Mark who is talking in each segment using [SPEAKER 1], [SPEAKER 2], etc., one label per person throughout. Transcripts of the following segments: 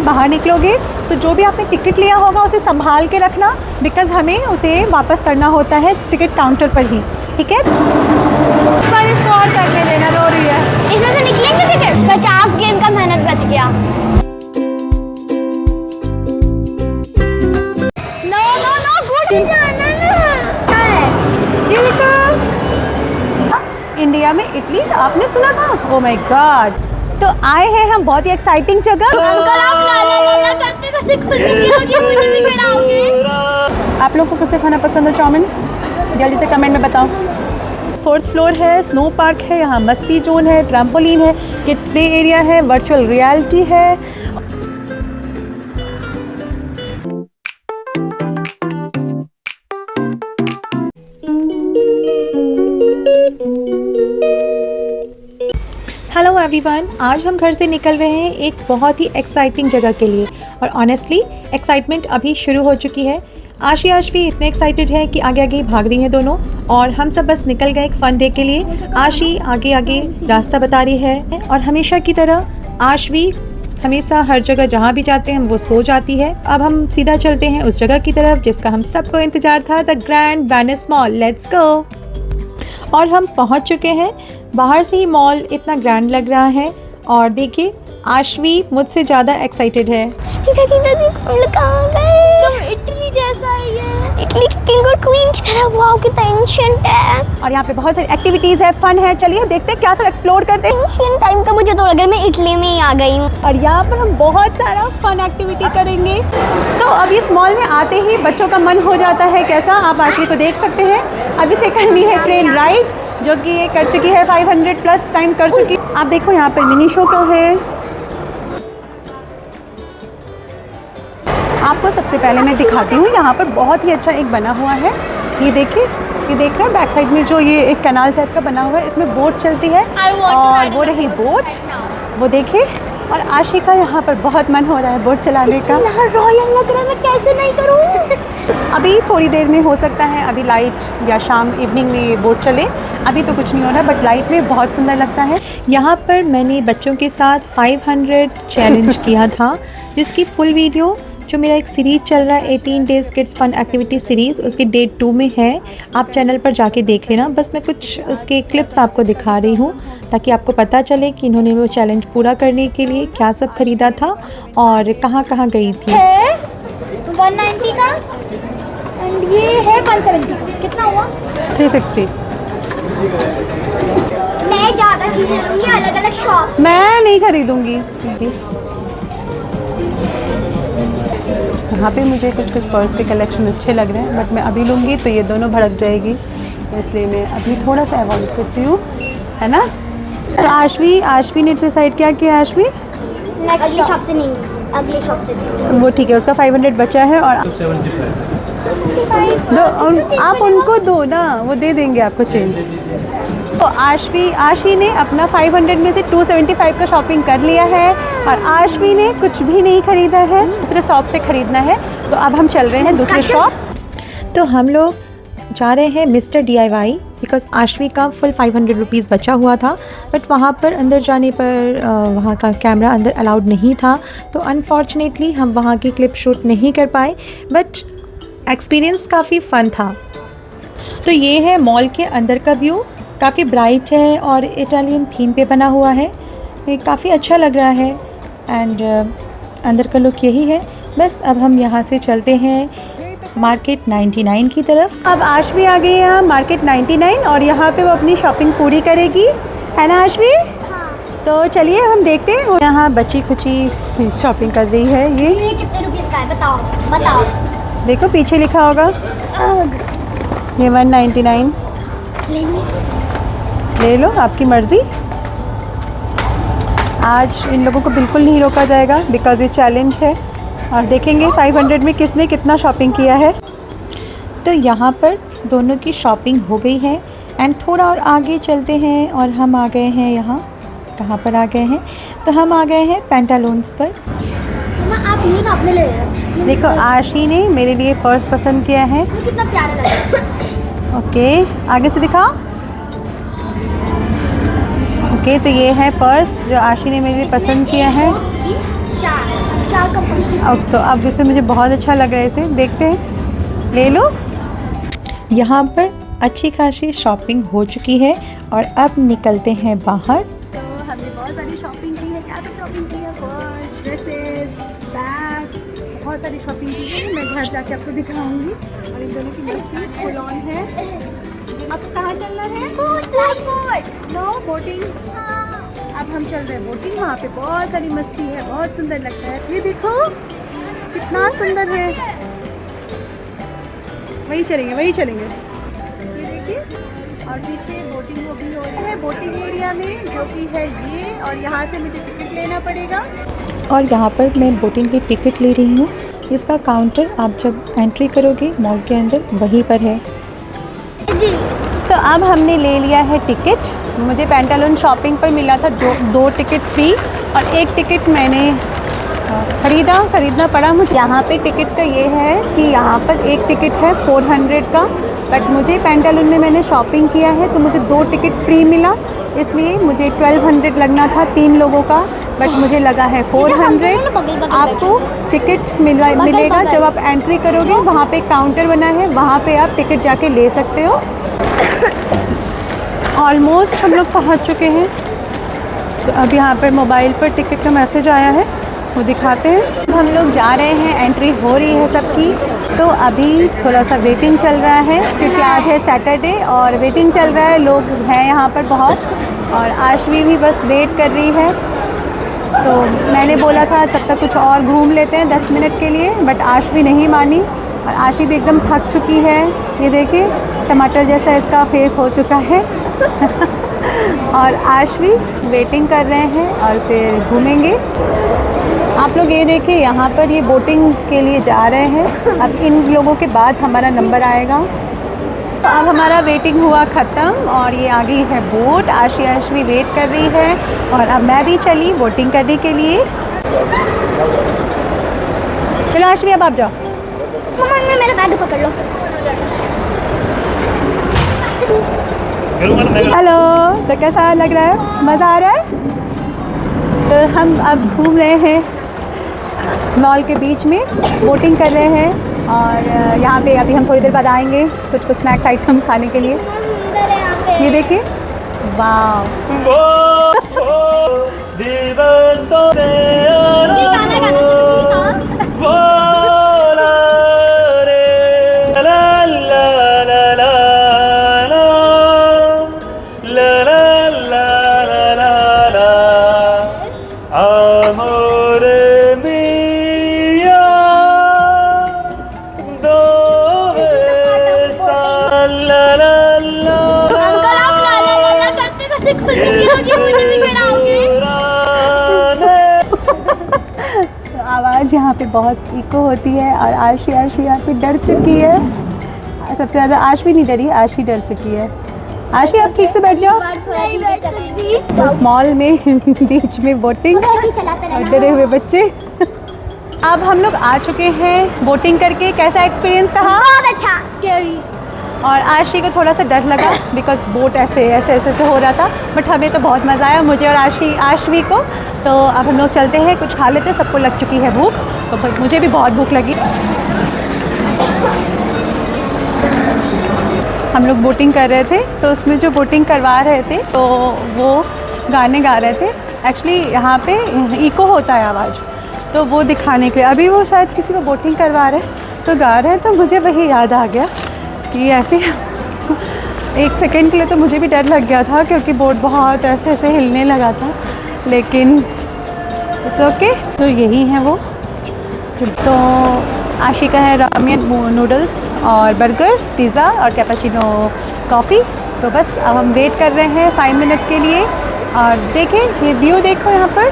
[SPEAKER 1] बाहर निकलोगे तो जो भी आपने टिकट लिया होगा उसे संभाल के रखना, बिकॉज़ हमें उसे वापस करना होता है टिकट काउंटर पर ही, ठीक है। पर इसको और करने देना, रो रही है।
[SPEAKER 2] इसमें से निकलेंगे टिकट? 50 गेम का मेहनत बच गया। नो नो नो, गुड क्या है
[SPEAKER 1] ये देखो, इंडिया में इटली, आपने सुना था? Oh my God. तो आए हैं हम बहुत ही एक्साइटिंग जगह।
[SPEAKER 2] अंकल आप ला करते करते खुद मुझे भी खिलाओगे?
[SPEAKER 1] आप लोग को किसे खाना पसंद है चाउमीन? जल्दी से कमेंट में बताओ। 4th फ्लोर है, स्नो पार्क है, यहाँ मस्ती जोन है, ट्रैम्पोलिन है, किड्स प्ले एरिया है, वर्चुअल रियलिटी है। हेलो एवरीवन, आज हम घर से निकल रहे हैं एक बहुत ही एक्साइटिंग जगह के लिए, और ऑनेस्टली एक्साइटमेंट अभी शुरू हो चुकी है। आशी इतने एक्साइटेड है कि आगे आगे भाग रही हैं दोनों, और हम सब बस निकल गए एक फन डे के लिए। आशी आगे आगे रास्ता बता रही है, और हमेशा की तरह आशवी हमेशा हर जगह जहाँ भी जाते हैं वो सो जाती है। अब हम सीधा चलते हैं उस जगह की तरफ जिसका हम सबको इंतजार था, the grand Venice mall. Let's go. और हम पहुँच चुके हैं। बाहर से ही मॉल इतना ग्रैंड लग रहा है, और देखिए आशवी मुझसे ज़्यादा एक्साइटेड है।
[SPEAKER 2] इटली जैसा ही है, इटली की किंग और क्वीन की तरह। वाओ कितना एंशिएंट है,
[SPEAKER 1] और यहाँ पे बहुत सारी एक्टिविटीज़ है, फन है। चलिए देखते हैं क्या सब एक्सप्लोर करते हैं।
[SPEAKER 2] एंशिएंट टाइम का मुझे तो लग रहा है मैं इटली में ही आ गई हूँ।
[SPEAKER 1] और यहाँ पर हम बहुत सारा फन एक्टिविटी करेंगे। तो अब इस मॉल में आते ही बच्चों का मन हो जाता है कैसा, आप आशवी को देख सकते हैं। अभी से करनी है ट्रेन राइड, जो कि ये कर चुकी है, 500 प्लस टाइम कर चुकी। आप देखो यहाँ पर मिनी शो का है। आपको सबसे पहले मैं दिखाती हूँ, यहाँ पर बहुत ही अच्छा एक बना हुआ है। ये देखिए, ये देख रहे हैं बैक साइड में जो ये एक कैनाल टाइप का बना हुआ है, इसमें बोट चलती है, और वो रही बोट, वो देखिए। और आशी का यहाँ पर बहुत मन हो रहा है बोट चलाने का।
[SPEAKER 2] रॉयल लग रहा है, मैं कैसे नहीं करूँ।
[SPEAKER 1] अभी थोड़ी देर में हो सकता है, अभी लाइट या शाम इवनिंग में ये बोट चले, अभी तो कुछ नहीं हो रहा, बट लाइट में बहुत सुंदर लगता है। यहाँ पर मैंने बच्चों के साथ 500 चैलेंज किया था, जिसकी फुल वीडियो जो मेरा एक सीरीज़ चल रहा है 18 days kids fun activity series, उसके डे 2 में है। आप चैनल पर जाके देख लेना। बस मैं कुछ उसके क्लिप्स आपको दिखा रही हूँ ताकि आपको पता चले कि इन्होंने वो चैलेंज पूरा करने के लिए क्या सब ख़रीदा था और कहाँ कहाँ गई थी।
[SPEAKER 2] है 190 का, एंड ये है 170 का। कितना हुआ?
[SPEAKER 1] 360।
[SPEAKER 2] मैं ज़्यादा चीज़ें लूँगी, अलग अलग शॉप।
[SPEAKER 1] मैं नहीं खरीदूँगी। यहाँ पे मुझे कुछ पर्स के कलेक्शन अच्छे लग रहे हैं, बट मैं अभी लूँगी तो ये दोनों भड़क जाएगी, तो इसलिए मैं अभी थोड़ा सा अवॉइड करती हूँ, है ना। तो आशवी ने डिसाइड क्या किया? आशवी
[SPEAKER 2] अगली शॉप से नहीं, अगली शॉप से
[SPEAKER 1] वो ठीक है, उसका 500 बचा है, और दो आप उनको दो ना, वो दे देंगे आपको चेंज। तो आशी ने अपना 500 में से 275 का शॉपिंग कर लिया है, और आशवी ने कुछ भी नहीं खरीदा है, दूसरे शॉप से खरीदना है। तो अब हम चल रहे हैं दूसरे शॉप। तो हम लोग जा रहे हैं मिस्टर DIY, बिकॉज आशवी का फुल 500 रुपीज़ बचा हुआ था, बट वहाँ पर अंदर जाने पर वहाँ का कैमरा अंदर अलाउड नहीं था, तो अनफॉर्चुनेटली हम वहाँ की क्लिप शूट नहीं कर पाए, बट एक्सपीरियंस काफ़ी फ़न था। तो ये है मॉल के अंदर का व्यू, काफ़ी ब्राइट है और इटालियन थीम पे बना हुआ है, ये काफ़ी अच्छा लग रहा है, एंड अंदर का लुक यही है। बस अब हम यहाँ से चलते हैं मार्केट 99 की तरफ। अब आशवी आ गई है मार्केट 99, और यहाँ पे वो अपनी शॉपिंग पूरी करेगी, है ना आशवी?
[SPEAKER 2] हाँ।
[SPEAKER 1] तो चलिए हम देखते हैं। यहाँ बच्ची खुची शॉपिंग कर रही है।
[SPEAKER 2] ये कितने रुपीस का है बताओ बताओ?
[SPEAKER 1] देखो पीछे लिखा होगा, ये 199। ले लो, आपकी मर्ज़ी। आज इन लोगों को बिल्कुल नहीं रोका जाएगा, बिकॉज़ ये चैलेंज है, और देखेंगे 500 में किसने कितना शॉपिंग किया है। तो यहाँ पर दोनों की शॉपिंग हो गई है, एंड थोड़ा और आगे चलते हैं, और हम आ गए हैं यहाँ। कहाँ पर आ गए हैं? तो हम आ गए हैं पैंटालून्स पर।
[SPEAKER 2] आप ये नापने ले रहे हो?
[SPEAKER 1] देखो आशी ने मेरे लिए पर्स पसंद किया है।
[SPEAKER 2] कितना प्यारा लग रहा है।
[SPEAKER 1] ओके, आगे से दिखाओ। ओके, तो ये है पर्स जो आशी ने मेरे लिए पसंद किया है।
[SPEAKER 2] 4 4 का 5।
[SPEAKER 1] अब तो अब इसे मुझे बहुत अच्छा लग रहा है, इसे देखते हैं, ले लो। यहाँ पर अच्छी खासी शॉपिंग हो चुकी है और अब निकलते हैं बाहर। तो हमने बहुत सारी शॉपिंग की है। क्या तो शॉपिंग की है? पर्स, ड्रेसेस, बैग, बहुत सारी शॉपिंग की है। मैं घर जाके आपको दिखाऊंगी। और इन दोनों की मस्ती फुल ऑन है। अब कहाँ चलना है? No boating. अब हम चल रहे हैं बोटिंग। वहाँ पे बहुत सारी मस्ती है, बहुत सुंदर लगता है। ये देखो कितना सुंदर है। वही चलेंगे, वही चलेंगे। ये देखिए, और पीछे बोटिंग वो भी हो रही है बोटिंग एरिया में, जो कि है ये। और यहाँ से मुझे टिकट लेना पड़ेगा। और यहाँ पर मैं बोटिंग की टिकट ले रही हूँ। इसका काउंटर आप जब एंट्री करोगे मॉल के अंदर वहीं पर है। तो अब हमने ले लिया है टिकट। मुझे पेंटालून शॉपिंग पर मिला था दो टिकट फ्री और एक टिकट मैंने खरीदना पड़ा मुझे। यहाँ पे टिकट का ये है कि यहाँ पर एक टिकट है 400 का, बट मुझे पेंटालून में मैंने शॉपिंग किया है तो मुझे 2 टिकट फ्री मिला, इसलिए मुझे 1200 लगना था 3 लोगों का, बट मुझे लगा है 400। आपको टिकट मिलेगा जब आप एंट्री करोगे। वहाँ पे काउंटर बना है, वहाँ पे आप टिकट जाके ले सकते हो। ऑलमोस्ट हम लोग पहुँच चुके हैं। तो अब यहाँ पर मोबाइल पर टिकट का मैसेज आया है, वो दिखाते हैं। हम लोग जा रहे हैं, एंट्री हो रही है सबकी। तो अभी थोड़ा सा वेटिंग चल रहा है क्योंकि आज है सैटरडे और वेटिंग चल रहा है, लोग हैं यहाँ पर बहुत। और आश्वी भी बस वेट कर रही है। तो मैंने बोला था तब तक कुछ और घूम लेते हैं 10 मिनट के लिए, बट आश्वी नहीं मानी। और आशी भी एकदम थक चुकी है। ये देखिए टमाटर जैसा इसका फेस हो चुका है। और आश्वी वेटिंग कर रहे हैं और फिर घूमेंगे। आप लोग ये देखिए, यहाँ पर ये बोटिंग के लिए जा रहे हैं। अब इन लोगों के बाद हमारा नंबर आएगा। तो अब हमारा वेटिंग हुआ ख़त्म और ये आ गई है बोट। आश्वी वेट कर रही है और अब मैं भी चली बोटिंग करने के लिए। चलो आश्वी, अब आप जाओ।
[SPEAKER 2] मम्मा मेरा बैग पकड़ लो।
[SPEAKER 1] हेलो, तो कैसा लग रहा है? मज़ा आ रहा है? तो हम अब घूम रहे हैं मॉल के बीच में, बोटिंग कर रहे हैं। और यहाँ पे अभी हम थोड़ी देर बाद आएंगे कुछ स्नैक्स आइटम खाने के लिए।
[SPEAKER 2] सुंदर है यहाँ पे।
[SPEAKER 1] ये देखिए, वाह। आवाज़ यहाँ पे बहुत इको होती है और आशी यहाँ पे डर चुकी है। सबसे ज़्यादा आश्वी नहीं डरी, आशी डर चुकी है। आशी आप ठीक से बैठ जाओ।
[SPEAKER 2] नहीं बैठ सकती।
[SPEAKER 1] उस मॉल में बीच में बोटिंग और डरे हुए बच्चे। अब हम लोग आ चुके हैं बोटिंग करके। कैसा एक्सपीरियंस रहा?
[SPEAKER 2] बहुत अच्छा। स्कैरी।
[SPEAKER 1] और आशी को थोड़ा सा डर लगा बिकॉज बोट ऐसे हो रहा था, बट हमें तो बहुत मज़ा आया, मुझे और आश्वी को। तो अब हम लोग चलते हैं, कुछ खा लेते हैं, सबको लग चुकी है भूख, तो मुझे भी बहुत भूख लगी। हम लोग बोटिंग कर रहे थे, तो उसमें जो बोटिंग करवा रहे थे तो वो गाने गा रहे थे। एक्चुअली यहाँ पे इको होता है आवाज़, तो वो दिखाने के लिए अभी वो शायद किसी को बोटिंग करवा रहे हैं तो गा रहे हैं। तो मुझे वही याद आ गया कि ऐसे एक सेकंड के लिए तो मुझे भी डर लग गया था क्योंकि बोट बहुत ऐसे हिलने लगा था, लेकिन इट्स ओके। तो यही है वो। तो आशी का है रामेन नूडल्स और बर्गर, पिज़्ज़ा और कैपेचिनो कॉफ़ी। तो बस अब हम वेट कर रहे हैं 5 मिनट के लिए। और देखें, ये व्यू देखो यहाँ पर।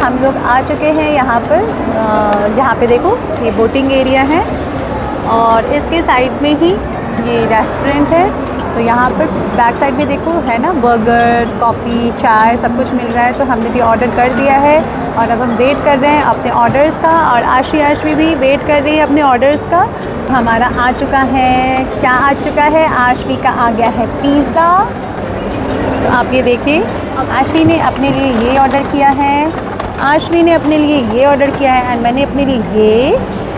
[SPEAKER 1] हम लोग आ चुके हैं यहाँ पर। यहाँ पे देखो, ये बोटिंग एरिया है और इसके साइड में ही ये रेस्टोरेंट है। तो यहाँ पर बैक साइड में देखो है ना, बर्गर, कॉफ़ी, चाय सब कुछ मिल रहा है। तो हमने भी ऑर्डर कर दिया है और अब हम वेट कर रहे हैं अपने ऑर्डर्स का। और आश्वी भी वेट कर रही है अपने ऑर्डर्स का। हमारा आ चुका है, क्या आ चुका है? आश्वी का आ गया है पिज़्ज़ा तो आप ये देखिए, आशी ने अपने लिए ये ऑर्डर किया है, आशवी ने अपने लिए ये ऑर्डर किया है, एंड मैंने अपने लिए ये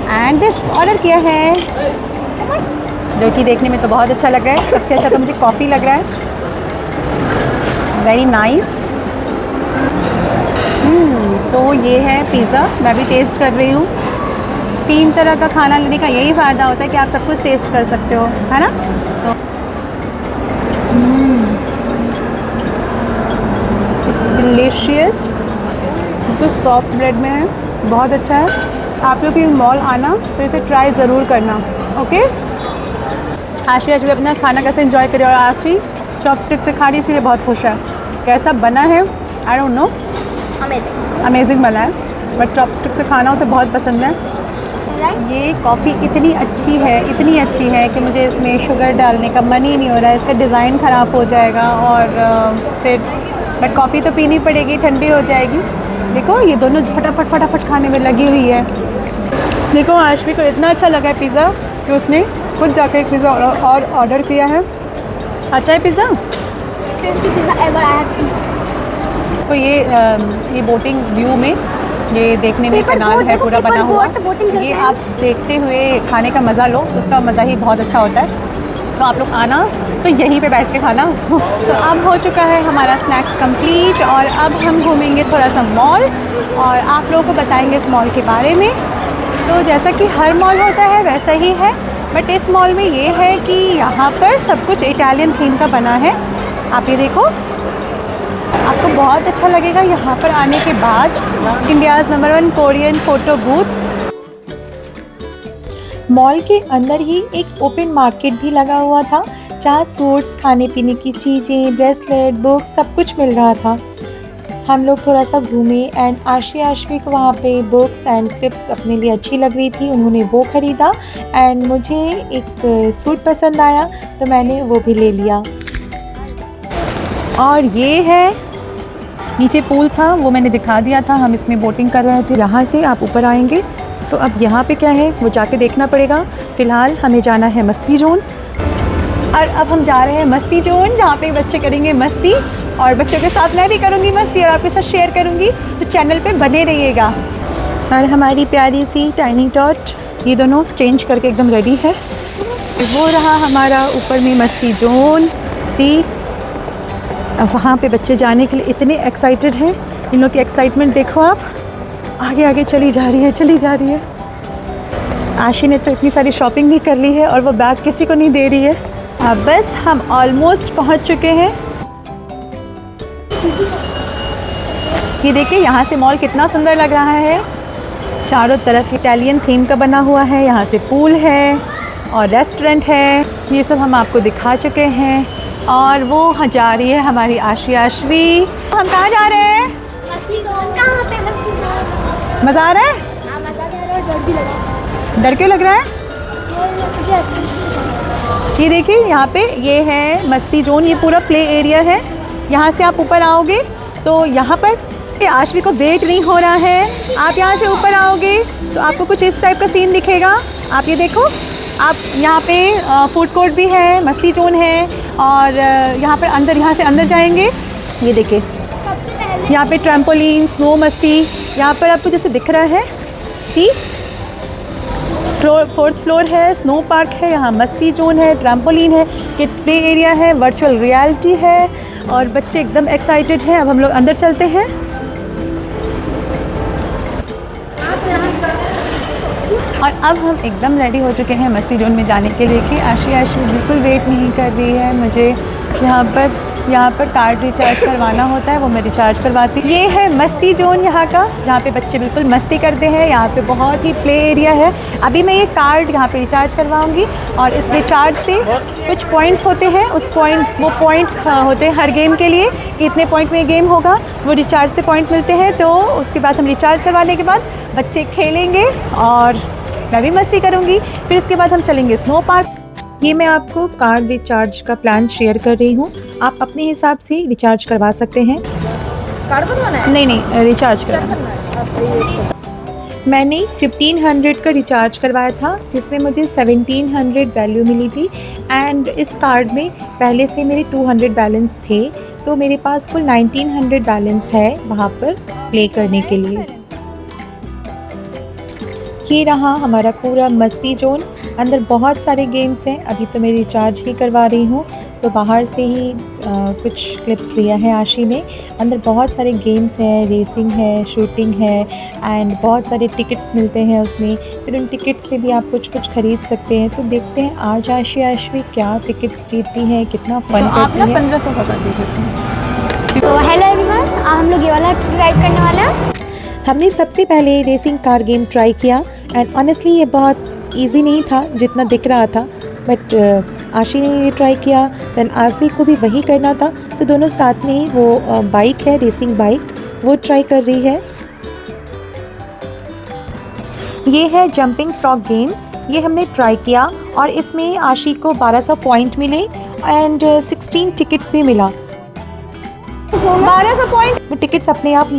[SPEAKER 1] एंड दिस ऑर्डर किया है, जो कि देखने में तो बहुत अच्छा लग रहा है। सबसे अच्छा तो मुझे कॉफ़ी लग रहा है, वेरी नाइस। तो ये है पिज़्ज़ा, मैं भी टेस्ट कर रही हूँ। 3 तरह का खाना लेने का यही फ़ायदा होता है कि आप सब कुछ टेस्ट कर सकते हो, है ना। तो डिलीशियस, बिल्कुल सॉफ्ट ब्रेड में है, बहुत अच्छा है। आप लोग भी मॉल आना तो इसे ट्राई ज़रूर करना, ओके। आशी आज भी अपना खाना कैसे एंजॉय करे, और आशी चॉपस्टिक से खा रही, इसलिए बहुत खुश है। कैसा बना है आई डोंट नो, अमेजिंग बना है, बट चॉपस्टिक से खाना उसे बहुत पसंद है। ये कॉफ़ी इतनी अच्छी है कि मुझे इसमें शुगर डालने का मन ही नहीं हो रहा है। इसका डिज़ाइन ख़राब हो जाएगा और फिर बट कॉफ़ी तो पीनी पड़ेगी, ठंडी हो जाएगी। देखो ये दोनों फटाफट खाने में लगी हुई है। देखो आशवी को इतना अच्छा लगा है पिज़्ज़ा कि उसने खुद जाकर एक पिज़्ज़ा और ऑर्डर किया है। अच्छा है pizza,
[SPEAKER 2] tasty pizza ever I have.
[SPEAKER 1] तो ये बोटिंग व्यू में, ये देखने में कैनाल है पूरा बना हुआ, ये आप देखते हुए खाने का मज़ा लो, उसका मज़ा ही बहुत अच्छा होता है। तो आप लोग आना तो यहीं पे बैठ के खाना। तो अब हो चुका है हमारा स्नैक्स कंप्लीट, और अब हम घूमेंगे थोड़ा सा मॉल और आप लोगों को बताएंगे इस मॉल के बारे में। तो जैसा कि हर मॉल होता है वैसा ही है, बट इस मॉल में ये है कि यहाँ पर सब कुछ इटालियन थीम का बना है। आप ये देखो, आपको बहुत अच्छा लगेगा यहाँ पर आने के बाद। India's number 1 Korean photo booth.
[SPEAKER 3] Mall के अंदर ही एक ओपन मार्केट भी लगा हुआ था, जहाँ सूट्स, खाने पीने की चीज़ें, ब्रेसलेट, बुक्स सब कुछ मिल रहा था। हम लोग थोड़ा सा घूमे एंड आशवी को वहाँ पे बुक्स एंड क्लिप्स अपने लिए अच्छी लग रही थी, उन्होंने वो ख़रीदा एंड मुझे एक सूट पसंद आया तो मैंने वो भी ले लिया।
[SPEAKER 1] और ये है, नीचे पूल था वो मैंने दिखा दिया था, हम इसमें बोटिंग कर रहे थे। यहाँ से आप ऊपर आएंगे तो अब यहाँ पे क्या है वो जाके देखना पड़ेगा। फ़िलहाल हमें जाना है मस्ती जोन, और अब हम जा रहे हैं मस्ती जोन, जहाँ पे बच्चे करेंगे मस्ती, और बच्चों के साथ मैं भी करूँगी मस्ती और आपके साथ शेयर करूँगी। तो चैनल पे बने रहिएगा। और हमारी प्यारी सी टाइनी टॉट, ये दोनों चेंज करके एकदम रेडी है। वो रहा हमारा ऊपर में मस्ती जोन सी। अब वहाँ पे बच्चे जाने के लिए इतने एक्साइटेड हैं, इन लोग की एक्साइटमेंट देखो आप, आगे आगे चली जा रही है। आशी ने तो इतनी सारी शॉपिंग भी कर ली है और वो बैग किसी को नहीं दे रही है। अब बस हम ऑलमोस्ट पहुँच चुके हैं। ये देखिए यहाँ से मॉल कितना सुंदर लग रहा है, चारों तरफ इटालियन थीम का बना हुआ है। यहाँ से पूल है और रेस्टोरेंट है, ये सब हम आपको दिखा चुके हैं। और वो जा रही है हमारी आशवी। हम कहाँ जा रहे हैं?
[SPEAKER 2] कहाँ पे मस्ती जोन?
[SPEAKER 1] मज़ा आ रहा है?
[SPEAKER 2] हाँ, मज़ा आ रहा है और डर भी लग रहा है।
[SPEAKER 1] डर क्यों लग रहा है?
[SPEAKER 2] मुझे आइसक्रीम।
[SPEAKER 1] ये देखिए यहाँ पे ये है मस्ती जोन, ये पूरा प्ले एरिया है। यहाँ से आप ऊपर आओगे तो यहाँ पर आशवी को वेट नहीं हो रहा है। आप यहाँ से ऊपर आओगे तो आपको कुछ इस टाइप का सीन दिखेगा। आप ये देखो, आप यहाँ पे फूड कोर्ट भी है, मस्ती जोन है, और यहाँ पर अंदर, यहाँ से अंदर जाएंगे, ये देखिए यहाँ पे ट्रैम्पोलिन, स्नो मस्ती, यहाँ पर आपको जैसे दिख रहा है, सी 4th फ्लोर है, स्नो पार्क है, यहाँ मस्ती जोन है, ट्रैम्पोलिन है, किड्स प्ले एरिया है, वर्चुअल रियलिटी है, और बच्चे एकदम एक्साइटेड हैं। अब हम लोग अंदर चलते हैं। और अब हम एकदम रेडी हो चुके हैं मस्ती जोन में जाने के लिए कि आशी बिल्कुल वेट नहीं कर रही है। मुझे यहाँ पर कार्ड रिचार्ज करवाना होता है, वो मैं रिचार्ज करवाती हूँ। ये है मस्ती जोन यहाँ का, जहाँ पे बच्चे बिल्कुल मस्ती करते हैं। यहाँ पे बहुत ही प्ले एरिया है। अभी मैं ये कार्ड यहाँ पे रिचार्ज करवाऊँगी, और इस रिचार्ज से कुछ पॉइंट्स होते हैं, वो पॉइंट होते हैं हर गेम के लिए कि इतने पॉइंट में गेम होगा, वो रिचार्ज से पॉइंट मिलते हैं। तो उसके बाद हम रिचार्ज करवाने के बाद बच्चे खेलेंगे और मैं भी मस्ती करूँगी। फिर इसके बाद हम चलेंगे स्नो पार्क।
[SPEAKER 3] ये मैं आपको कार्ड रिचार्ज का प्लान शेयर कर रही हूँ, आप अपने हिसाब से रिचार्ज करवा सकते हैं।
[SPEAKER 1] कार्ड बनवाना है? नहीं, रिचार्ज करना।
[SPEAKER 3] मैंने 1500 का रिचार्ज करवाया था, जिसमें मुझे 1700 वैल्यू मिली थी। एंड इस कार्ड में पहले से मेरे 200 बैलेंस थे, तो मेरे पास कुल 1900 बैलेंस है वहाँ पर प्ले करने के लिए। ये रहा हमारा पूरा मस्ती जोन। अंदर बहुत सारे गेम्स हैं। अभी तो मैं रिचार्ज ही करवा रही हूँ, तो बाहर से ही कुछ क्लिप्स लिया है आशी ने। अंदर बहुत सारे गेम्स हैं, रेसिंग है, शूटिंग है एंड बहुत सारे टिकट्स मिलते हैं उसमें। फिर उन टिकट्स से भी आप कुछ कुछ ख़रीद सकते हैं। तो देखते हैं आज आशी क्या टिकट्स जीतती हैं, कितना फ़न
[SPEAKER 1] तो आप
[SPEAKER 3] करती
[SPEAKER 1] ना
[SPEAKER 3] है।
[SPEAKER 1] 1500 का कर दीजिए इसमें।
[SPEAKER 2] तो हेलो एवरीवन, हम लोग ये वाला राइड करने वाले हैं।
[SPEAKER 3] हमने सबसे पहले रेसिंग कार गेम ट्राई किया एंड ऑनेस्टली ये बहुत इजी नहीं था जितना दिख रहा था, बट आशी ने ये ट्राई किया, देन आशी को भी वही करना था, तो दोनों साथ में ही वो बाइक है, रेसिंग बाइक, वो ट्राई कर रही है। ये है जंपिंग फ्रॉग गेम। ये हमने ट्राई किया और इसमें आशी को 1200 पॉइंट मिले एंड 16 टिकट्स भी मिला।
[SPEAKER 1] 1200 पॉइंट।
[SPEAKER 3] वो टिकट्स अपने आप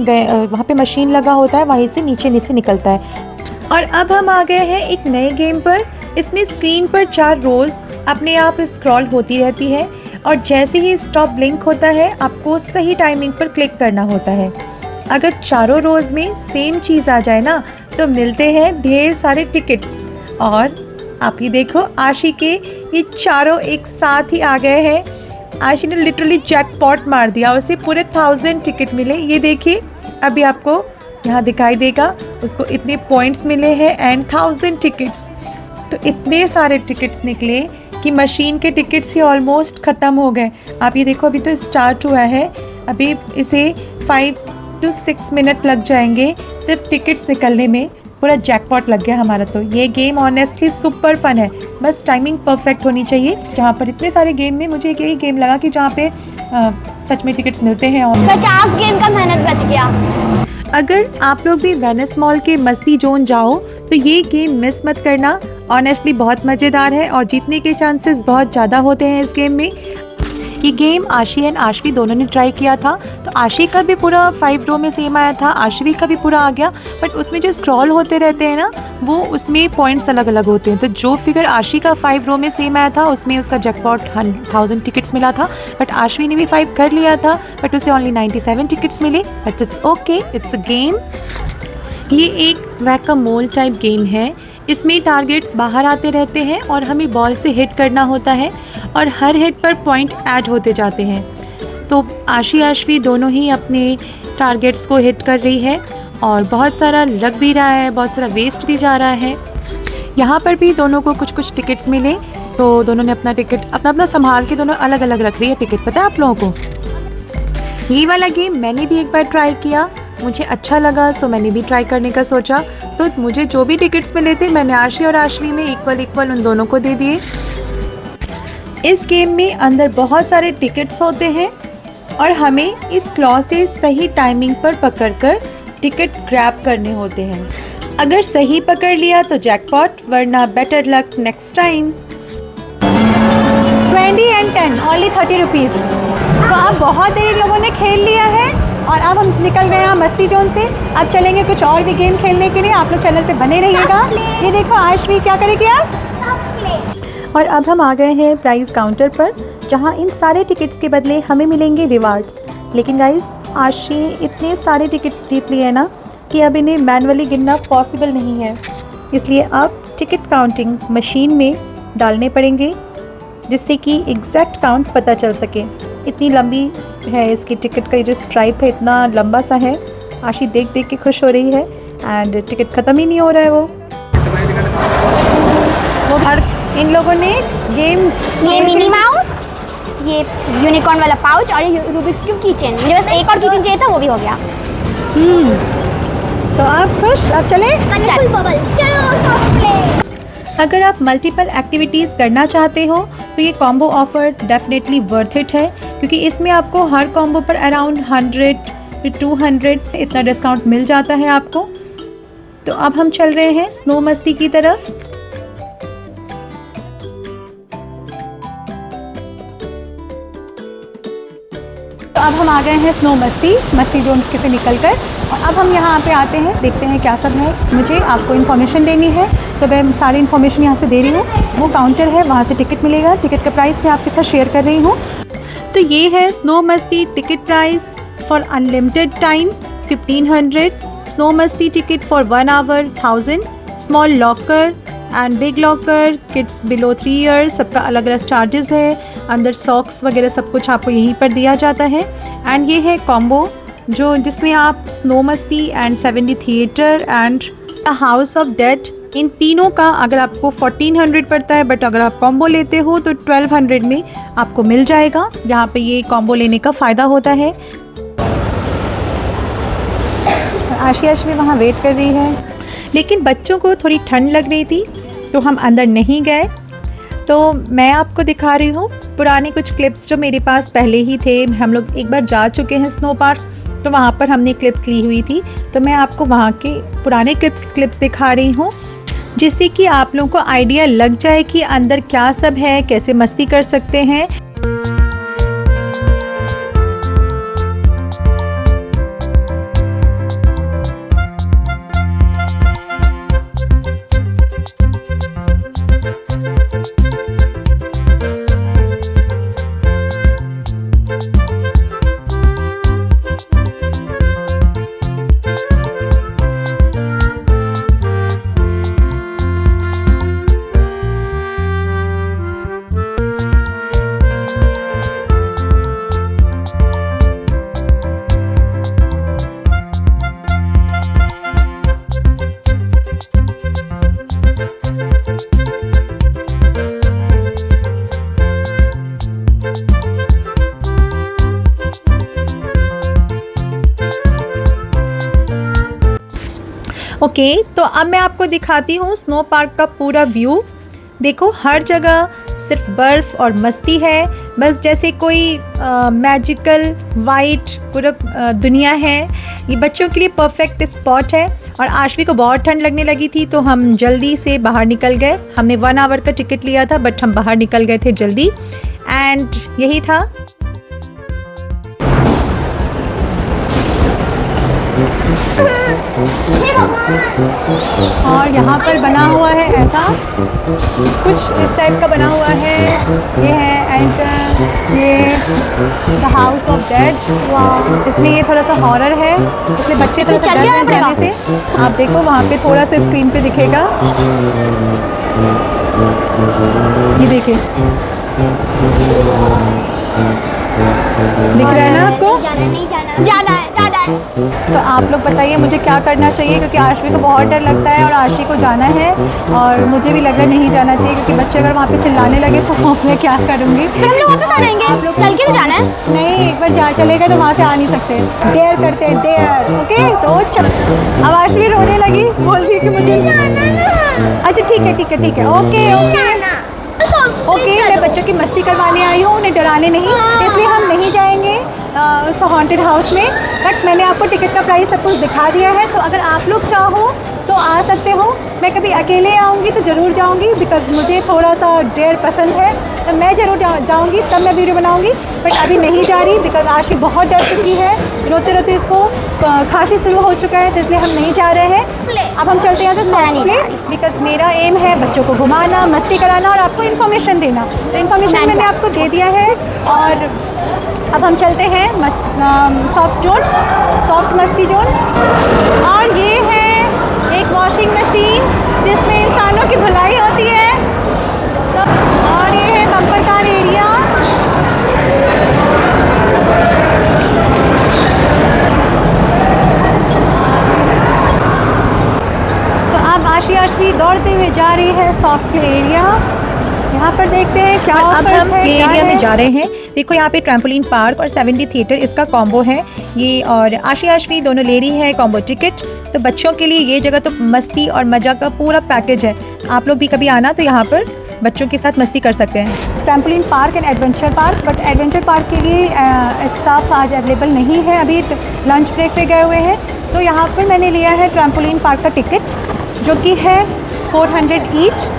[SPEAKER 3] वहाँ पे मशीन लगा होता है, वहीं से नीचे निकलता है। और अब हम आ गए हैं एक नए गेम पर। इसमें स्क्रीन पर 4 रोज़ अपने आप स्क्रॉल होती रहती है और जैसे ही स्टॉप ब्लिंक होता है आपको सही टाइमिंग पर क्लिक करना होता है। अगर चारों रोज़ में सेम चीज़ आ जाए ना तो मिलते हैं ढेर सारे टिकट्स। और आप ये देखो आशी के ये चारों एक साथ ही आ गए हैं। आशी ने लिटरली जैकपॉट मार दिया, उसे पूरे 1000 टिकट मिले। ये देखिए अभी आपको यहाँ दिखाई देगा, उसको इतने पॉइंट्स मिले हैं एंड 1000 टिकट्स। तो इतने सारे टिकट्स निकले कि मशीन के टिकट्स ही ऑलमोस्ट ख़त्म हो गए। आप ये देखो अभी तो स्टार्ट हुआ है, अभी इसे 5 to 6 मिनट लग जाएंगे सिर्फ टिकट्स निकलने में। पूरा जैकपॉट लग गया हमारा। तो ये गेम ऑनेस्टली सुपर फन है, बस टाइमिंग परफेक्ट होनी चाहिए। जहाँ पर इतने सारे गेम में मुझे यही गेम लगा कि जहाँ पे सच में टिकट्स मिलते हैं। और
[SPEAKER 2] 50 गेम का मेहनत बच गया।
[SPEAKER 3] अगर आप लोग भी वेनिस मॉल के मस्ती जोन जाओ तो ये गेम मिस मत करना। ऑनेस्टली बहुत मज़ेदार है और जीतने के चांसेस बहुत ज़्यादा होते हैं इस गेम में। ये गेम आशी एंड आशवी दोनों ने ट्राई किया था, तो आशी का भी पूरा 5 रो में सेम आया था, आशवी का भी पूरा आ गया। बट उसमें जो स्क्रॉल होते रहते हैं ना, वो उसमें पॉइंट्स अलग अलग होते हैं। तो जो फिगर आशी का 5 रो में सेम आया था उसमें उसका जैकपॉट 1000 टिकट्स मिला था। बट आशवी ने भी 5 कर लिया था, बट उसे ओनली 97 टिकट्स मिले। But it's okay, it's a game. ये एक वैक-अ-मोल टाइप गेम है। इसमें टारगेट्स बाहर आते रहते हैं और हमें बॉल से हिट करना होता है और हर हिट पर पॉइंट ऐड होते जाते हैं। तो आशवी दोनों ही अपने टारगेट्स को हिट कर रही है और बहुत सारा लग भी रहा है, बहुत सारा वेस्ट भी जा रहा है। यहाँ पर भी दोनों को कुछ कुछ टिकट्स मिले, तो दोनों ने अपना टिकट अपना संभाल के दोनों अलग अलग रख रही है टिकट। पता है आप लोगों को, ये वाला गेम मैंने भी एक बार ट्राई किया, मुझे अच्छा लगा, सो मैंने भी ट्राई करने का सोचा। तो मुझे जो भी टिकट्स मिले थे मैंने आशी और आशवी में इक्वल उन दोनों को दे दिए। इस गेम में अंदर बहुत सारे टिकट्स होते हैं और हमें इस क्लॉ से सही टाइमिंग पर पकड़कर टिकट ग्रैब करने होते हैं। अगर सही पकड़ लिया तो जैकपॉट, वरना better luck next time.
[SPEAKER 1] 20 and 10 only 30 rupees. तो अब बहुत देर लोगों ने खेल लिया है और अब हम निकल गए हैं मस्ती जोन से। अब चलेंगे कुछ और भी गेम खेलने के लिए। आप लोग चैनल पे बने रहिएगा। ये देखो आशवी क्या करेगी आप।
[SPEAKER 3] और अब हम आ गए हैं प्राइस काउंटर पर, जहां इन सारे टिकट्स के बदले हमें मिलेंगे रिवार्ड्स। लेकिन गाइस आशी ने इतने सारे टिकट्स जीत लिए हैं ना कि अब इन्हें मैनुअली गिनना पॉसिबल नहीं है। इसलिए अब टिकट काउंटिंग मशीन में डालने पड़ेंगे, जिससे कि एग्जैक्ट काउंट पता चल सके। इतनी लंबी है इसकी टिकट का, जो स्ट्राइप है इतना लंबा सा है। आशी देख देख के खुश हो रही है एंड टिकट ख़त्म ही नहीं हो रहा है वो
[SPEAKER 1] और इन लोगों ने गेम,
[SPEAKER 2] ये मिनी माउस, ये यूनिकॉर्न वाला पाउच और ये रूबिक्स क्यूब कीचेन। मुझे बस एक और कीचेन चाहिए था, वो भी हो गया।
[SPEAKER 1] तो आप खुश, अब चले।
[SPEAKER 2] कलरफुल बबल्स, चलो सॉफ्ट प्ले।
[SPEAKER 3] अगर आप मल्टीपल एक्टिविटीज़ करना चाहते हो तो ये combo offer definitely worth it है, क्योंकि इसमें आपको हर कॉम्बो पर अराउंड 100 to 200 इतना डिस्काउंट मिल जाता है आपको। तो अब हम चल रहे हैं स्नो मस्ती की तरफ।
[SPEAKER 1] तो अब हम आ गए हैं स्नो मस्ती जोन से निकल कर, और अब हम यहाँ पे आते हैं, देखते हैं क्या सब है। मुझे आपको इन्फॉर्मेशन देनी है तो मैं सारी इन्फॉर्मेशन यहाँ से दे रही हूँ। वो काउंटर है, वहाँ से टिकट मिलेगा। टिकट का प्राइस मैं आपके साथ शेयर कर रही हूँ। तो ये है Snow Masti ticket price for unlimited time 1500, Snow Masti ticket for 1 hour 1000, small locker and big locker, kids below 3 years, सबका अलग अलग चार्जेस है। अंदर सॉक्स वगैरह सब कुछ आपको यहीं पर दिया जाता है। एंड ये है कॉम्बो जो जिसमें आप Snow Masti and 70 theatre and the house of dead, इन तीनों का अगर आपको 1400 पड़ता है, बट अगर आप कॉम्बो लेते हो तो 1200 में आपको मिल जाएगा। यहाँ पे ये कॉम्बो लेने का फ़ायदा होता है। आशिया भी वहाँ वेट कर रही है, लेकिन बच्चों को थोड़ी ठंड लग रही थी तो हम अंदर नहीं गए। तो मैं आपको दिखा रही हूँ पुराने कुछ क्लिप्स जो मेरे पास पहले ही थे। हम लोग एक बार जा चुके हैं स्नो पार्क, तो वहाँ पर हमने क्लिप्स ली हुई थी, तो मैं आपको वहाँ के पुराने क्लिप्स दिखा रही हूँ, जिससे कि आप लोगों को आइडिया लग जाए कि अंदर क्या सब है, कैसे मस्ती कर सकते हैं। ओके, तो अब मैं आपको दिखाती हूँ स्नो पार्क का पूरा व्यू। देखो हर जगह सिर्फ बर्फ़ और मस्ती है, बस जैसे कोई मैजिकल वाइट पूरा दुनिया है। ये बच्चों के लिए परफेक्ट स्पॉट है। और आशवी को बहुत ठंड लगने लगी थी तो हम जल्दी से बाहर निकल गए। हमने 1 आवर का टिकट लिया था, बट हम बाहर निकल गए थे जल्दी, एंड यही था। और यहाँ पर बना हुआ है ऐसा कुछ इस टाइप का बना हुआ है। ये है एंट्रेंस, ये द हाउस ऑफ डेड। इसमें ये थोड़ा सा हॉरर है, इसलिए बच्चे थोड़ा सा डर रहे जाने से। आप देखो वहाँ पे थोड़ा सा स्क्रीन पे दिखेगा, ये देखिए दिख रहा है ना आपको?
[SPEAKER 2] ज़्यादा है।
[SPEAKER 1] तो आप लोग बताइए मुझे क्या करना चाहिए, क्योंकि आशवी को बहुत डर लगता है और आशी को जाना है, और मुझे भी लग रहा नहीं जाना चाहिए, क्योंकि बच्चे अगर वहाँ पे चिल्लाने लगे तो मैं क्या करूँगी।
[SPEAKER 2] फिर हम लोग वापस आ जाएंगे। आप लोग चल के भी जाना है?
[SPEAKER 1] नहीं, एक बार जा चले गए तो वहाँ से आ नहीं सकते। डेयर करते हैं, डेयर। ओके, तो चल। अब आशवी रोने लगी, बोल रही है कि मुझे अच्छा ठीक है ओके ओके। मैं बच्चों की मस्ती करवाने आई हूँ, उन्हें डराने नहीं, इसलिए हम नहीं जाएंगे उस हॉन्टेड हाउस में। बट मैंने आपको टिकट का प्राइस सब कुछ दिखा दिया है, तो अगर आप लोग चाहो तो आ सकते हो। मैं कभी अकेले आऊँगी तो ज़रूर जाऊँगी, बिकॉज़ मुझे थोड़ा सा डेयर पसंद है, तो मैं ज़रूर जाऊँगी, तब मैं वीडियो बनाऊँगी। बट अभी नहीं जा रही, बिकॉज़ आशी बहुत डर चुकी है, रोते रोते इसको खांसी शुरू हो चुका है, तो इसलिए हम नहीं जा रहे हैं। अब हम चलते हैं तो सॉफ्ट प्ले, बिकॉज़ मेरा एम है बच्चों को घुमाना, मस्ती कराना और आपको इन्फॉर्मेशन देना। तो इन्फॉर्मेशन मैंने आपको दे दिया है, और अब हम चलते हैं सॉफ्ट मस्ती जोन। और ये है एक वॉशिंग मशीन जिसमें इंसानों की भलाई होती है, और ये है बम्पर कार एरिया। तो अब आशी दौड़ते हुए जा रही है सॉफ्ट प्ले एरिया। यहाँ पर देखते हैं क्या
[SPEAKER 3] अब हम
[SPEAKER 1] है,
[SPEAKER 3] प्ले
[SPEAKER 1] क्या
[SPEAKER 3] एरिया
[SPEAKER 1] है।
[SPEAKER 3] में जा रहे हैं। देखो यहाँ पे ट्रैम्पोलिन पार्क और 70 थिएटर इसका कॉम्बो है ये, और आशवी दोनों ले रही है कॉम्बो टिकट। तो बच्चों के लिए ये जगह तो मस्ती और मज़ा का पूरा पैकेज है। आप लोग भी कभी आना तो यहाँ पर बच्चों के साथ मस्ती कर सकते हैं। Trampoline park and adventure park, but adventure park के लिए स्टाफ आज अवेलेबल नहीं है, अभी लंच ब्रेक पे गए हुए हैं। तो यहाँ पर मैंने लिया है ट्रैम्पोलिन पार्क का टिकट, जो कि है 400 ईच,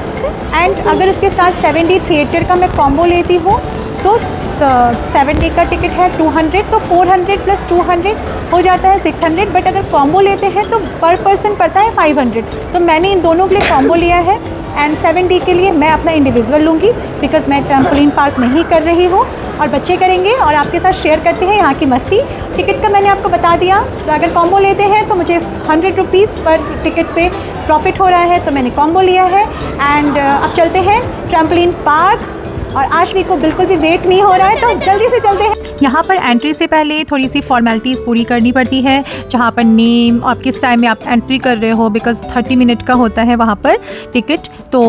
[SPEAKER 3] एंड अगर उसके साथ 70 थिएटर का मैं कॉम्बो लेती हूँ तो
[SPEAKER 1] 7 डे का टिकट है 200, तो 400 प्लस 200 हो जाता है 600, बट अगर कॉम्बो लेते हैं तो पर पर्सन पड़ता है 500। तो मैंने इन दोनों के लिए कॉम्बो लिया है एंड 7 डे के लिए मैं अपना इंडिविजुअल लूँगी बिकॉज़ मैं ट्रैम्पोलिन पार्क नहीं कर रही हूँ और बच्चे करेंगे और आपके साथ शेयर करते हैं यहाँ की मस्ती। टिकट का मैंने आपको बता दिया, तो अगर कॉम्बो लेते हैं तो मुझे 100 रुपीज़ पर टिकट पे प्रॉफिट हो रहा है, तो मैंने कॉम्बो लिया है। एंड अब चलते हैं ट्रैम्पोलिन पार्क और आशवी को बिल्कुल भी वेट नहीं हो रहा है, तो जल्दी से चलते हैं।
[SPEAKER 3] यहाँ पर एंट्री से पहले थोड़ी सी फॉर्मेलिटीज़ पूरी करनी पड़ती है, जहाँ पर नेम और किस टाइम में आप एंट्री कर रहे हो, बिकॉज 30 मिनट का होता है वहाँ पर टिकट, तो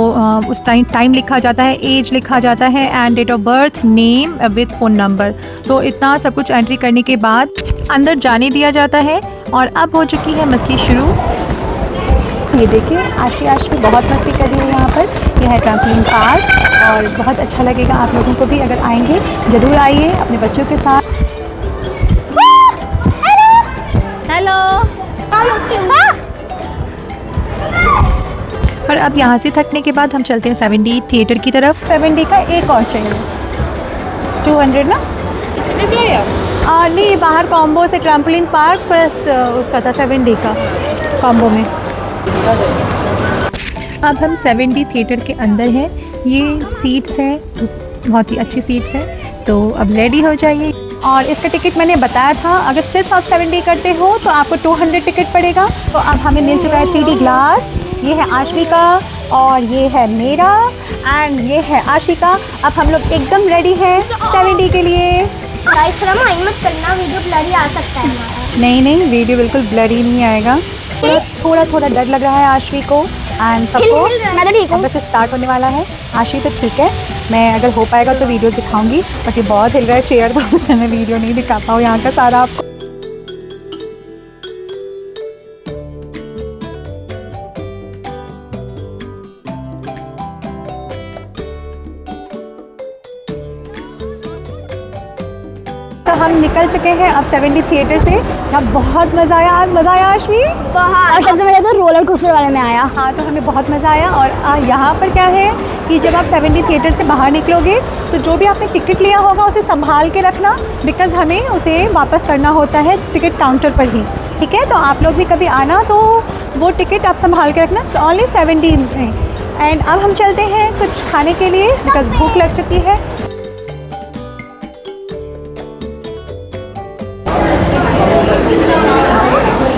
[SPEAKER 3] उस टाइम लिखा जाता है, एज लिखा जाता है and date of birth, name with phone number. तो इतना सब कुछ एंट्री करने के बाद अंदर जाने दिया जाता है और अब हो चुकी है मस्ती शुरू।
[SPEAKER 1] ये देखिए आशवी बहुत मस्ती कर रही है यहाँ पर। यह है ट्रैम्पोलिन पार्क और बहुत अच्छा लगेगा आप लोगों को भी, अगर आएंगे ज़रूर आइए अपने बच्चों के साथ। हेलो।
[SPEAKER 3] और अब यहाँ से थकने के बाद हम चलते हैं 7D थिएटर की तरफ।
[SPEAKER 1] 7D का एक और चाहिए 200 ना? नहीं, बाहर कॉम्बो से ट्रैम्पोलिन पार्क प्लस उसका था 7D का कॉम्बो में।
[SPEAKER 3] अब हम 7D थिएटर के अंदर हैं। ये सीट्स हैं, बहुत ही अच्छी सीट्स हैं, तो अब रेडी हो जाइए।
[SPEAKER 1] और इसका टिकट मैंने बताया था, अगर सिर्फ आप 7D करते हो तो आपको 200 टिकट पड़ेगा। तो अब हमें मिल चुका है 3D ग्लास, ये है आशवी का और ये है मेरा एंड ये है आशी का। अब हम लोग एकदम रेडी हैं 7D के लिए।
[SPEAKER 2] मत करना, वीडियो ब्लरी आ सकता है हमारा।
[SPEAKER 1] नहीं, वीडियो बिल्कुल ब्लरी नहीं आएगा। थोड़ा डर लग रहा है आशवी को एंड सबको।
[SPEAKER 2] मैं तो ठीक हूँ।
[SPEAKER 1] बस स्टार्ट होने वाला है। आशी तो ठीक है, मैं अगर हो पाएगा तो वीडियो दिखाऊंगी, बट ये बहुत हिल रहा है चेयर, तो हो सकता है मैं वीडियो नहीं दिखा पाऊँ यहाँ का सारा आपको। तो हम निकल चुके हैं अब 7D थिएटर से। अब बहुत मज़ा आया। मज़ा आया आशवी?
[SPEAKER 2] तो हाँ, और सबसे मज़ा तो रोलर कोस्टर वाले में आया।
[SPEAKER 1] हाँ, तो हमें बहुत मज़ा आया। और यहाँ पर क्या है कि जब आप 7D थिएटर से बाहर निकलोगे तो जो भी आपने टिकट लिया होगा उसे संभाल के रखना, बिकॉज़ हमें उसे वापस करना होता है टिकट काउंटर पर ही। ठीक है, तो आप लोग भी कभी आना तो वो टिकट आप संभाल के रखना, ओनली 7D में। एंड अब हम चलते हैं कुछ खाने के लिए, बिकॉज़ भूख लग चुकी है।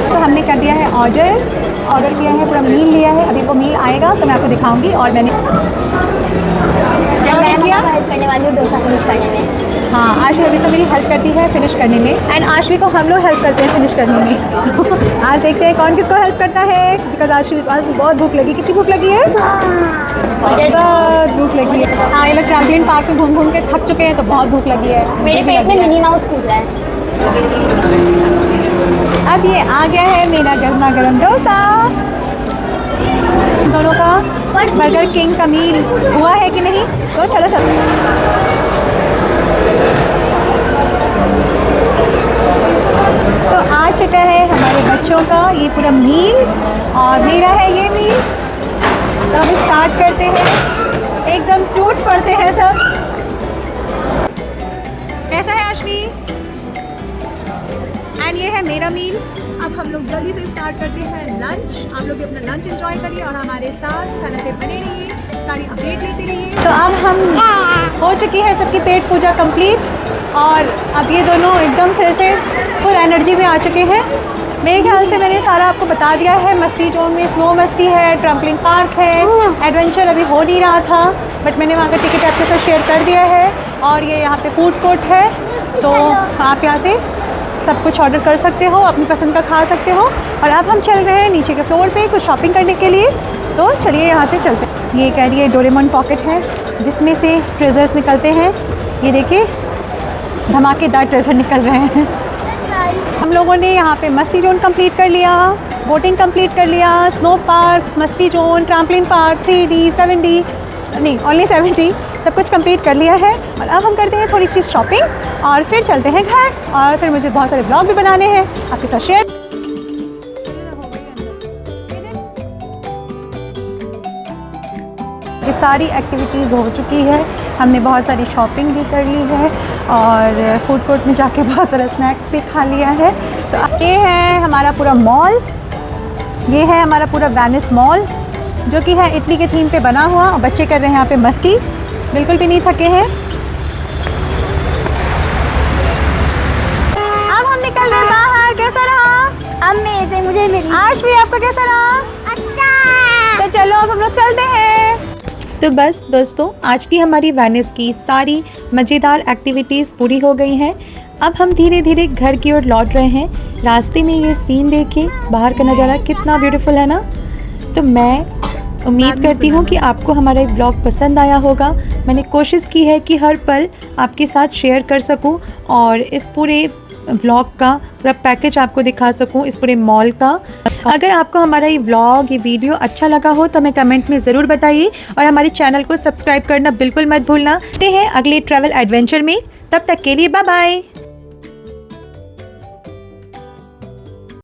[SPEAKER 1] तो हमने कर दिया है ऑर्डर किया है, पूरा मील लिया है। अभी वो मील आएगा तो मैं आपको दिखाऊंगी। और मैंने
[SPEAKER 2] किया हेल्प करने वाली हूँ डोसा फिनिश करने में।
[SPEAKER 1] हाँ, आशवी अभी से मेरी हेल्प करती है फिनिश करने में एंड आशवी को हम लोग हेल्प करते हैं फिनिश करने में। आज देखते हैं कौन किसको हेल्प करता है, बिकॉज आशवी को आज बहुत भूख लगी। कितनी भूख लगी है? बहुत भूख लगी है। हाँ, ये लोग ट्रैम्पोलिन पार्क में घूम के थक चुके हैं, तो बहुत भूख लगी है।
[SPEAKER 2] मेरे पेट में मिनी माउस कूद रहा है।
[SPEAKER 1] अब ये आ गया है मेरा गर्मा गर्म डोसा। दोनों का बर्गर किंग का मील हुआ है कि नहीं, तो चलो। तो आ चुका है हमारे बच्चों का ये पूरा मील और मेरा है ये मील। तो हम स्टार्ट करते हैं, एकदम टूट पड़ते हैं सब। कैसा है आशवी? एंड ये है मेरा मील। अब हम लोग जल्दी से स्टार्ट करते हैं लंच। आप लोग भी अपना लंच एंजॉय करिए और हमारे साथ चैनल पे बने रहिए, सारी अपडेट लेते रहिए। तो अब हम हो चुकी है सबकी पेट पूजा कंप्लीट और अब ये दोनों एकदम फिर से फुल एनर्जी में आ चुके हैं। मेरे ख्याल से मैंने सारा आपको बता दिया है। मस्ती जोन में स्नो मस्ती है, ट्रैम्पोलिन पार्क है, एडवेंचर अभी हो नहीं रहा था, बट मैंने वहाँ का टिकट आपके साथ शेयर कर दिया है। और ये यहाँ पे फूड कोर्ट है, तो आप यहाँ से सब कुछ ऑर्डर कर सकते हो, अपनी पसंद का खा सकते हो। और अब हम चल रहे हैं नीचे के फ्लोर पे कुछ शॉपिंग करने के लिए, तो चलिए यहाँ से चलते हैं। ये कह रही है डोरेमोन पॉकेट है जिसमें से ट्रेजर्स निकलते हैं। ये देखिए धमाकेदार ट्रेजर निकल रहे हैं। हम लोगों ने यहाँ पे मस्ती जोन कंप्लीट कर लिया, बोटिंग कंप्लीट कर लिया, स्नो पार्क, मस्ती zone, trampoline park, 3D 7D नहीं ओनली 7D सब कुछ कंप्लीट कर लिया है। और अब हम करते हैं थोड़ी सी शॉपिंग और फिर चलते हैं घर। और फिर मुझे बहुत सारे ब्लॉग भी बनाने हैं आपके साथ शेयर। ये सारी एक्टिविटीज़ हो चुकी है हमने बहुत सारी शॉपिंग भी कर ली है और फूड कोर्ट में जाके बहुत सारा स्नैक्स भी खा लिया है। तो ये है हमारा पूरा मॉल, ये है हमारा पूरा वेनिस मॉल जो कि है इटली के थीम पे बना हुआ, और बच्चे कर रहे हैं यहाँ पे मस्ती, बिल्कुल भी नहीं थके हैं। अब हम निकल रहे बाहर, कैसा रहा?
[SPEAKER 2] अमेजिंग, मुझे मिली।
[SPEAKER 1] आशवी आपका कैसा रहा?
[SPEAKER 2] अच्छा।
[SPEAKER 1] तो चलो अब हम लोग चलते हैं।
[SPEAKER 3] तो बस दोस्तों, आज की हमारी वेनिस की सारी मज़ेदार एक्टिविटीज़ पूरी हो गई हैं। अब हम धीरे धीरे घर की ओर लौट रहे हैं। रास्ते में ये सीन देखें, बाहर का नज़ारा कितना ब्यूटीफुल है ना। तो मैं उम्मीद करती हूँ कि आपको हमारा ये ब्लॉग पसंद आया होगा। मैंने कोशिश की है कि हर पल आपके साथ शेयर कर सकूँ और इस पूरे व्लॉग का पूरा पैकेज आपको दिखा सकूं, इस पूरे मॉल का। अगर आपको हमारा ये व्लॉग, ये वीडियो अच्छा लगा हो तो हमें कमेंट में ज़रूर बताइए और हमारे चैनल को सब्सक्राइब करना बिल्कुल मत भूलना। मिलते हैं अगले ट्रैवल एडवेंचर में, तब तक के लिए बाय बाय।